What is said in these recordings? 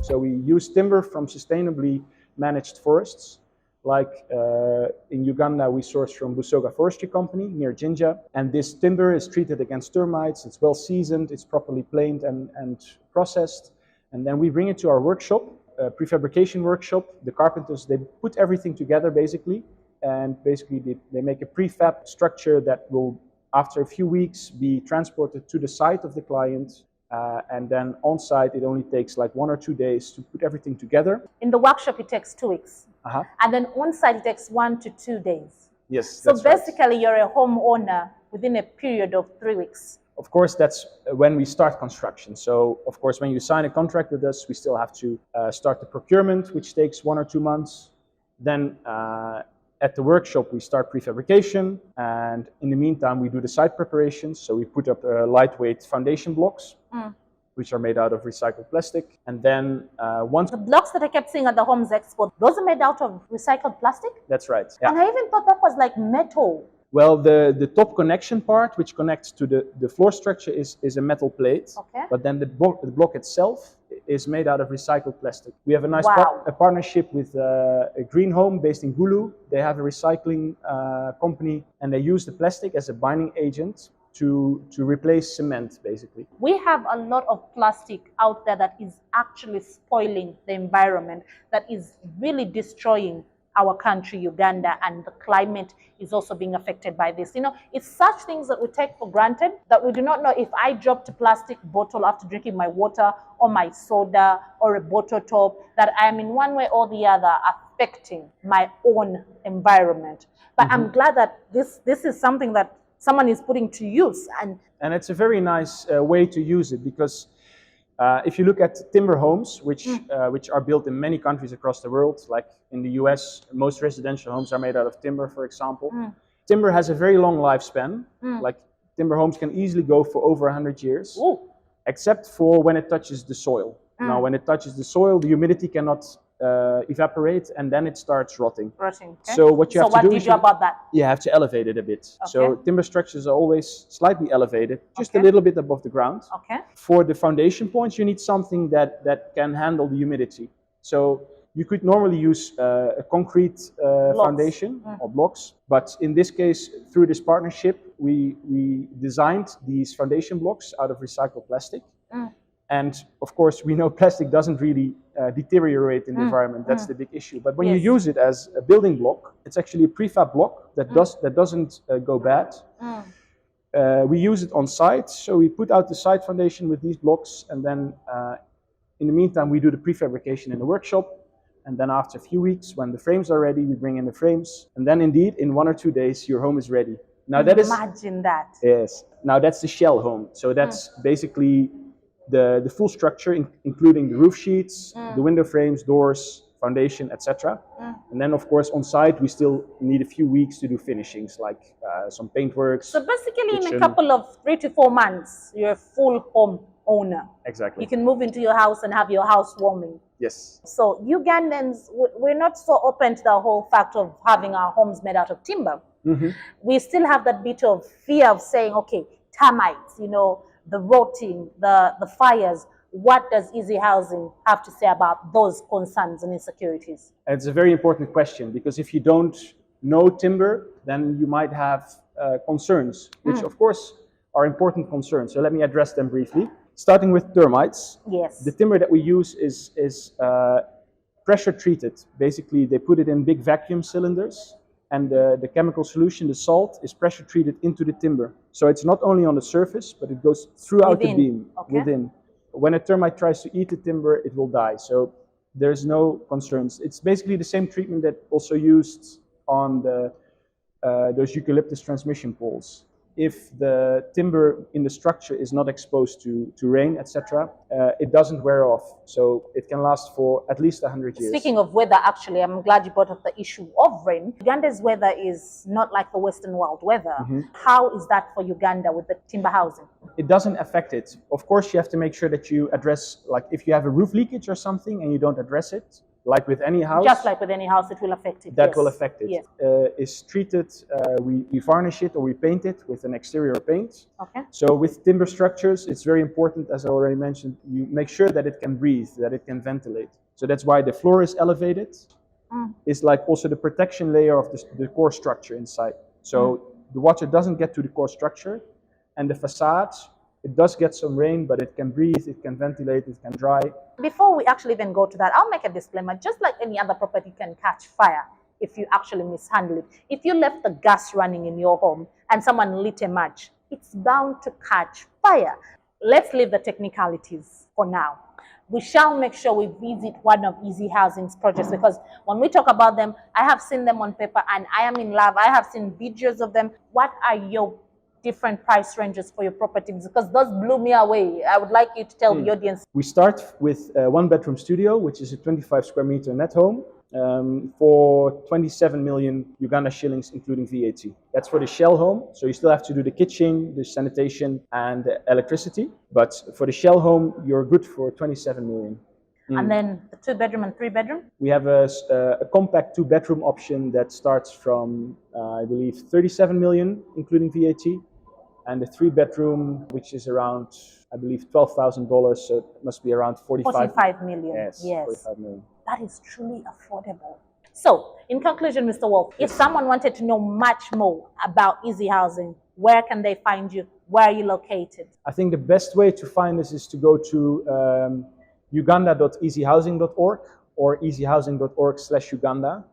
So we use timber from sustainably managed forests. Like in Uganda, we source from Busoga Forestry Company near Jinja. And this timber is treated against termites. It's well seasoned, it's properly planed and processed. And then we bring it to our workshop, prefabrication workshop. The carpenters, they put everything together basically. And basically they make a prefab structure that will, after a few weeks, be transported to the site of the client. And then on site, it only takes like 1 or 2 days to put everything together. In the workshop, it takes 2 weeks. And then on site, it takes 1 to 2 days. Yes. So basically, you're a homeowner within a period of 3 weeks. Of course, that's when we start construction. So, of course, when you sign a contract with us, we still have to start the procurement, which takes 1 or 2 months. Then at the workshop, we start prefabrication. And in the meantime, we do the site preparations. So we put up lightweight foundation blocks, which are made out of recycled plastic. And then once... The blocks that I kept seeing at the Homes Expo, those are made out of recycled plastic? That's right. Yeah. And I even thought that was like metal. Well, the top connection part, which connects to the floor structure, is a metal plate. Okay. But then the block itself is made out of recycled plastic. We have a nice a partnership with a green home based in Gulu. They have a recycling company, and they use the plastic as a binding agent to replace cement, basically. We have a lot of plastic out there that is actually spoiling the environment, that is really destroying our country, Uganda, and the climate is also being affected by this. You know, it's such things that we take for granted that we do not know if I dropped a plastic bottle after drinking my water or my soda or a bottle top, that I am in one way or the other affecting my own environment. But I'm glad that this is something that someone is putting to use. And it's a very nice way to use it, because if you look at timber homes, which are built in many countries across the world, like in the US, most residential homes are made out of timber, for example. Timber has a very long lifespan. Like timber homes can easily go for over 100 years, except for when it touches the soil. Now, when it touches the soil, the humidity cannot evaporate, and then it starts rotting. Okay. So what you have to do is... So what do you do about that? You have to elevate it a bit. Okay. So timber structures are always slightly elevated, just a little bit above the ground. Okay. For the foundation points, you need something that can handle the humidity. So you could normally use a concrete foundation or blocks, but in this case, through this partnership, we designed these foundation blocks out of recycled plastic. And of course, we know plastic doesn't really deteriorate in the environment. That's the big issue. But when you use it as a building block, it's actually a prefab block that doesn't go bad. We use it on site, so we put out the site foundation with these blocks, and then in the meantime, we do the prefabrication in the workshop. And then after a few weeks, when the frames are ready, we bring in the frames. And then indeed, in 1 or 2 days, your home is ready. Now that Imagine that. Yes. Now that's the shell home. So that's basically the full structure, including the roof sheets, the window frames, doors, foundation, etc. And then, of course, on site, we still need a few weeks to do finishings, like some paintworks. So basically, in a couple of 3 to 4 months, you're a full home owner. Exactly. You can move into your house and have your house warming. Yes. So Ugandans, we're not so open to the whole fact of having our homes made out of timber. We still have that bit of fear of saying, okay, termites, you know, the rotting, the fires. What does Easy Housing have to say about those concerns and insecurities? It's a very important question, because if you don't know timber, then you might have concerns, which of course are important concerns. So let me address them briefly. Starting with termites. Yes. The timber that we use is pressure treated. Basically, they put it in big vacuum cylinders, and the chemical solution, the salt, is pressure treated into the timber. So it's not only on the surface, but it goes throughout the beam, within. When a termite tries to eat the timber, it will die. So there's no concerns. It's basically the same treatment that also used on those eucalyptus transmission poles. If the timber in the structure is not exposed to rain, etc., it doesn't wear off. So it can last for at least 100 years. Speaking of weather, actually, I'm glad you brought up the issue of rain. Uganda's weather is not like the Western world weather. How is that for Uganda with the timber housing? it doesn't affect it. Of course, you have to make sure that you address, like if you have a roof leakage or something and you don't address it, like with any house. Just like with any house, it will affect it. That yes. will affect it. Yes. Is treated, we varnish it or we paint it with an exterior paint. Okay. So with timber structures, it's very important, as I already mentioned, you make sure that it can breathe, that it can ventilate. So that's why the floor is elevated. It's like also the protection layer of the core structure inside. So the water doesn't get to the core structure, and the facade, it does get some rain, but it can breathe, it can ventilate, it can dry. Before we actually even go to that, I'll make a disclaimer. Just like any other property can catch fire if you actually mishandle it. If you left the gas running in your home and someone lit a match, it's bound to catch fire. Let's leave the technicalities for now. We shall make sure we visit one of Easy Housing's projects, because when we talk about them, I have seen them on paper and I am in love. I have seen videos of them. What are your different price ranges for your properties? Because those blew me away. I would like you to tell the audience. We start with a one-bedroom studio, which is a 25 square meter net home, for 27 million Uganda shillings, including VAT. That's for the shell home. So you still have to do the kitchen, the sanitation, and the electricity. But for the shell home, you're good for 27 million. And then the 2-bedroom and 3-bedroom? We have a compact 2-bedroom option that starts from, I believe, 37 million, including VAT. And the 3-bedroom, which is around, I believe, $12,000, so it must be around 45 million. Yes, yes. 45 million. That is truly affordable. So, in conclusion, Mr. Wolf, if someone wanted to know much more about Easy Housing, where can they find you? Where are you located? I think the best way to find us is to go to uganda.easyhousing.org or easyhousing.org/Uganda.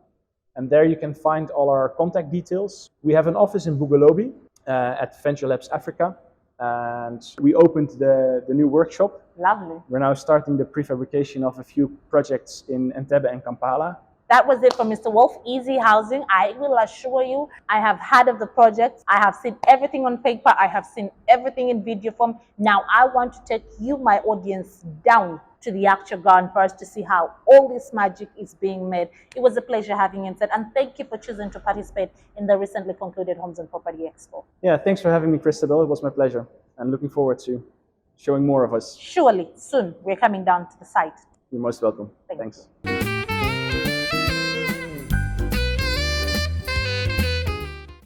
And there you can find all our contact details. We have an office in Bugolobi at Venture Labs Africa. And we opened the new workshop. Lovely. We're now starting the prefabrication of a few projects in Entebbe and Kampala. That was it for Mr. Wolf, Easy Housing. I will assure you, I have heard of the project. I have seen everything on paper. I have seen everything in video form. Now I want to take you, my audience, down to the actual ground for us to see how all this magic is being made. It was a pleasure having you inside, and thank you for choosing to participate in the recently concluded Homes and Property Expo. Yeah, thanks for having me, Christabel. It was my pleasure, and looking forward to showing more of us. Surely, soon, we're coming down to the site. You're most welcome. Thanks. Thanks.